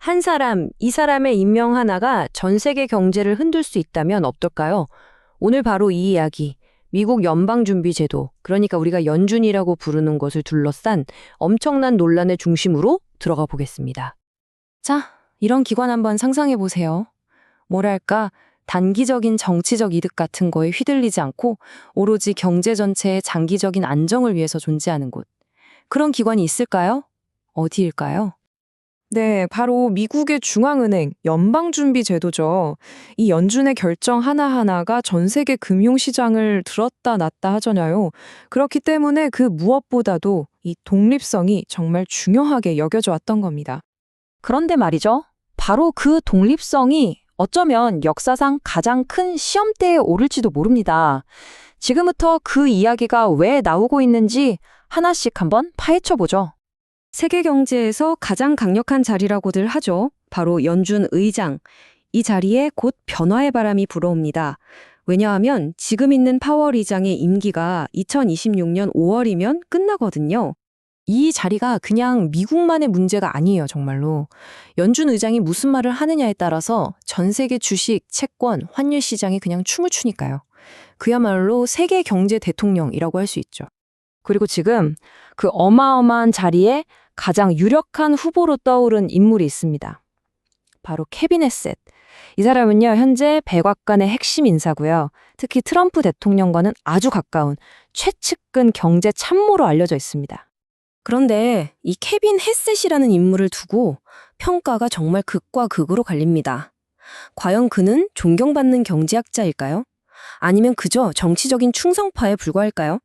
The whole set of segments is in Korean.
한 사람, 이 사람의 임명 하나가 전 세계 경제를 흔들 수 있다면 어떨까요? 오늘 바로 이 이야기, 미국 연방준비제도, 그러니까 우리가 연준이라고 부르는 것을 둘러싼 엄청난 논란의 중심으로 들어가 보겠습니다. 자, 이런 기관 한번 상상해 보세요. 뭐랄까, 단기적인 정치적 이득 같은 거에 휘둘리지 않고 오로지 경제 전체의 장기적인 안정을 위해서 존재하는 곳. 그런 기관이 있을까요? 어디일까요? 네, 바로 미국의 중앙은행, 연방준비제도죠. 이 연준의 결정 하나하나가 전 세계 금융시장을 들었다 놨다 하잖아요. 그렇기 때문에 그 무엇보다도 이 독립성이 정말 중요하게 여겨져 왔던 겁니다. 그런데 말이죠. 바로 그 독립성이 어쩌면 역사상 가장 큰 시험대에 오를지도 모릅니다. 지금부터 그 이야기가 왜 나오고 있는지 하나씩 한번 파헤쳐 보죠. 세계 경제에서 가장 강력한 자리라고들 하죠. 바로 연준 의장. 이 자리에 곧 변화의 바람이 불어옵니다. 왜냐하면 지금 있는 파월 의장의 임기가 2026년 5월이면 끝나거든요. 이 자리가 그냥 미국만의 문제가 아니에요, 정말로. 연준 의장이 무슨 말을 하느냐에 따라서 전 세계 주식, 채권, 환율 시장이 그냥 춤을 추니까요. 그야말로 세계 경제 대통령이라고 할 수 있죠. 그리고 지금 그 어마어마한 자리에 가장 유력한 후보로 떠오른 인물이 있습니다. 바로 케빈 헤셋. 이 사람은요, 현재 백악관의 핵심 인사고요. 특히 트럼프 대통령과는 아주 가까운 최측근 경제 참모로 알려져 있습니다. 그런데 이 케빈 헤셋이라는 인물을 두고 평가가 정말 극과 극으로 갈립니다. 과연 그는 존경받는 경제학자일까요? 아니면 그저 정치적인 충성파에 불과할까요?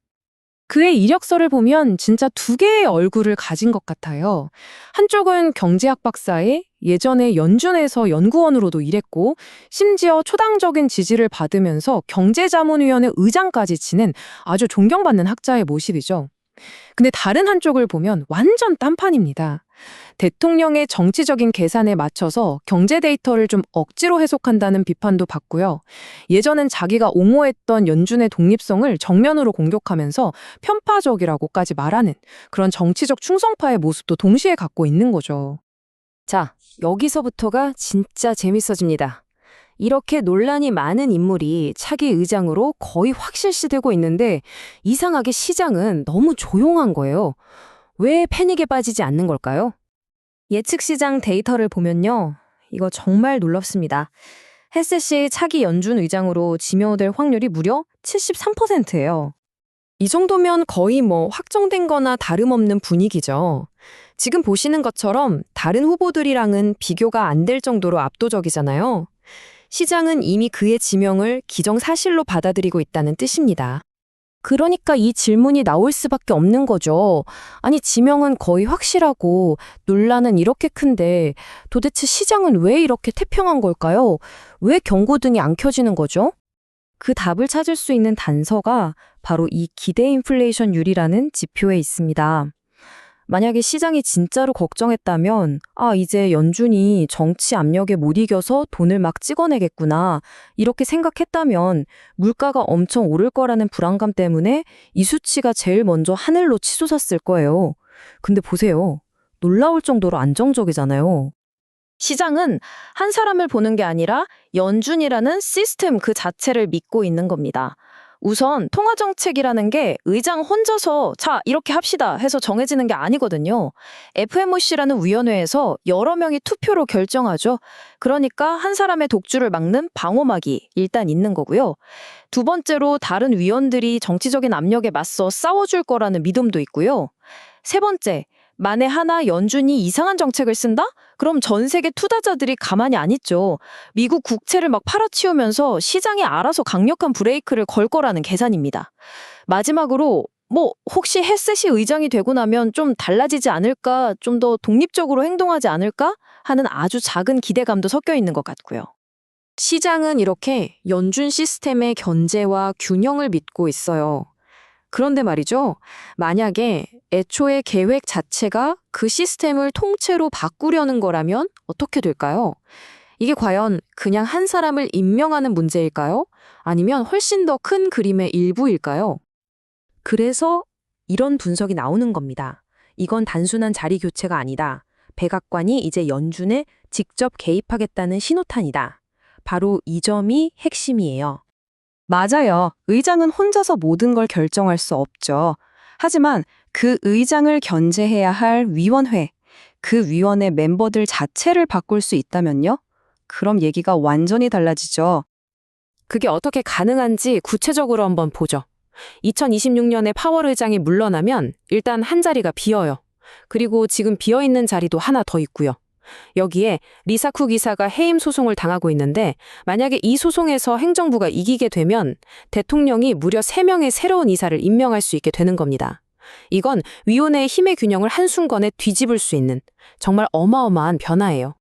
그의 이력서를 보면 진짜 두 개의 얼굴을 가진 것 같아요. 한쪽은 경제학 박사에 예전에 연준에서 연구원으로도 일했고 심지어 초당적인 지지를 받으면서 경제자문위원회 의장까지 지낸 아주 존경받는 학자의 모습이죠. 근데 다른 한쪽을 보면 완전 딴판입니다. 대통령의 정치적인 계산에 맞춰서 경제 데이터를 좀 억지로 해석한다는 비판도 받고요. 예전엔 자기가 옹호했던 연준의 독립성을 정면으로 공격하면서 편파적이라고까지 말하는 그런 정치적 충성파의 모습도 동시에 갖고 있는 거죠. 자, 여기서부터가 진짜 재밌어집니다. 이렇게 논란이 많은 인물이 차기 의장으로 거의 확실시되고 있는데 이상하게 시장은 너무 조용한 거예요. 왜 패닉에 빠지지 않는 걸까요? 예측 시장 데이터를 보면요. 이거 정말 놀랍습니다. 헤셋이 차기 연준 의장으로 지명될 확률이 무려 73%예요. 이 정도면 거의 확정된 거나 다름없는 분위기죠. 지금 보시는 것처럼 다른 후보들이랑은 비교가 안 될 정도로 압도적이잖아요. 시장은 이미 그의 지명을 기정사실로 받아들이고 있다는 뜻입니다. 그러니까 이 질문이 나올 수밖에 없는 거죠. 아니, 지명은 거의 확실하고 논란은 이렇게 큰데 도대체 시장은 왜 이렇게 태평한 걸까요? 왜 경고등이 안 켜지는 거죠? 그 답을 찾을 수 있는 단서가 바로 이 기대 인플레이션율이라는 지표에 있습니다. 만약에 시장이 진짜로 걱정했다면 이제 연준이 정치 압력에 못 이겨서 돈을 막 찍어내겠구나 이렇게 생각했다면 물가가 엄청 오를 거라는 불안감 때문에 이 수치가 제일 먼저 하늘로 치솟았을 거예요. 근데 보세요. 놀라울 정도로 안정적이잖아요. 시장은 한 사람을 보는 게 아니라 연준이라는 시스템 그 자체를 믿고 있는 겁니다. 우선 통화정책이라는 게 의장 혼자서 자 이렇게 합시다 해서 정해지는 게 아니거든요. FOMC라는 위원회에서 여러 명이 투표로 결정하죠. 그러니까 한 사람의 독주를 막는 방어막이 일단 있는 거고요. 두 번째로 다른 위원들이 정치적인 압력에 맞서 싸워줄 거라는 믿음도 있고요. 세 번째, 만에 하나 연준이 이상한 정책을 쓴다? 그럼 전 세계 투자자들이 가만히 안 있죠. 미국 국채를 막 팔아치우면서 시장이 알아서 강력한 브레이크를 걸 거라는 계산입니다. 마지막으로 혹시 헤셋이 의장이 되고 나면 좀 달라지지 않을까, 좀 더 독립적으로 행동하지 않을까 하는 아주 작은 기대감도 섞여 있는 것 같고요. 시장은 이렇게 연준 시스템의 견제와 균형을 믿고 있어요. 그런데 말이죠. 만약에 애초에 계획 자체가 그 시스템을 통째로 바꾸려는 거라면 어떻게 될까요? 이게 과연 그냥 한 사람을 임명하는 문제일까요? 아니면 훨씬 더 큰 그림의 일부일까요? 그래서 이런 분석이 나오는 겁니다. 이건 단순한 자리 교체가 아니다. 백악관이 이제 연준의 직접 개입하겠다는 신호탄이다. 바로 이 점이 핵심이에요. 맞아요. 의장은 혼자서 모든 걸 결정할 수 없죠. 하지만 그 의장을 견제해야 할 위원회, 그 위원회 멤버들 자체를 바꿀 수 있다면요? 그럼 얘기가 완전히 달라지죠. 그게 어떻게 가능한지 구체적으로 한번 보죠. 2026년에 파월 의장이 물러나면 일단 한 자리가 비어요. 그리고 지금 비어있는 자리도 하나 더 있고요. 여기에 리사 쿡 이사가 해임 소송을 당하고 있는데 만약에 이 소송에서 행정부가 이기게 되면 대통령이 무려 3명의 새로운 이사를 임명할 수 있게 되는 겁니다. 이건 위원회의 힘의 균형을 한순간에 뒤집을 수 있는 정말 어마어마한 변화예요.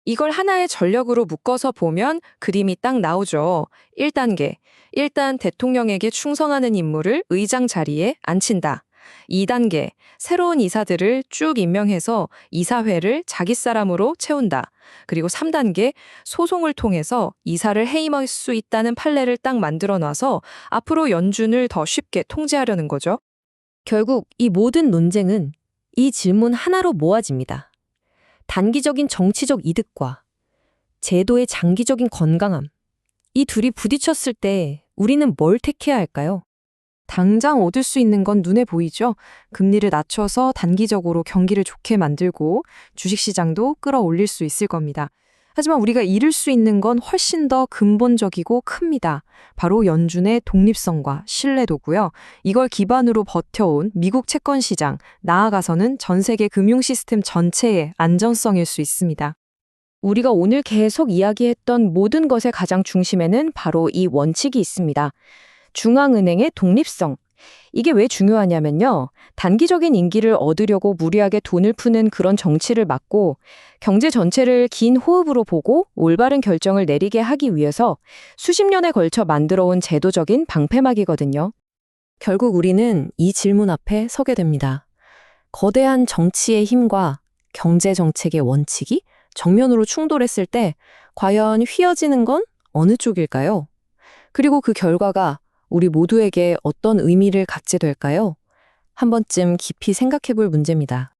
이걸 하나의 전력으로 묶어서 보면 그림이 딱 나오죠. 1단계. 일단 대통령에게 충성하는 인물을 의장 자리에 앉힌다. 2단계. 새로운 이사들을 쭉 임명해서 이사회를 자기 사람으로 채운다. 그리고 3단계. 소송을 통해서 이사를 해임할 수 있다는 판례를 딱 만들어 놔서 앞으로 연준을 더 쉽게 통제하려는 거죠. 결국 이 모든 논쟁은 이 질문 하나로 모아집니다. 단기적인 정치적 이득과 제도의 장기적인 건강함. 이 둘이 부딪혔을 때 우리는 뭘 택해야 할까요? 당장 얻을 수 있는 건 눈에 보이죠. 금리를 낮춰서 단기적으로 경기를 좋게 만들고 주식시장도 끌어올릴 수 있을 겁니다. 하지만 우리가 잃을 수 있는 건 훨씬 더 근본적이고 큽니다. 바로 연준의 독립성과 신뢰도고요. 이걸 기반으로 버텨온 미국 채권 시장, 나아가서는 전 세계 금융 시스템 전체의 안전성일 수 있습니다. 우리가 오늘 계속 이야기했던 모든 것의 가장 중심에는 바로 이 원칙이 있습니다. 중앙은행의 독립성. 이게 왜 중요하냐면요. 단기적인 인기를 얻으려고 무리하게 돈을 푸는 그런 정치를 막고 경제 전체를 긴 호흡으로 보고 올바른 결정을 내리게 하기 위해서 수십 년에 걸쳐 만들어온 제도적인 방패막이거든요. 결국 우리는 이 질문 앞에 서게 됩니다. 거대한 정치의 힘과 경제 정책의 원칙이 정면으로 충돌했을 때 과연 휘어지는 건 어느 쪽일까요? 그리고 그 결과가 우리 모두에게 어떤 의미를 갖게 될까요? 한 번쯤 깊이 생각해 볼 문제입니다.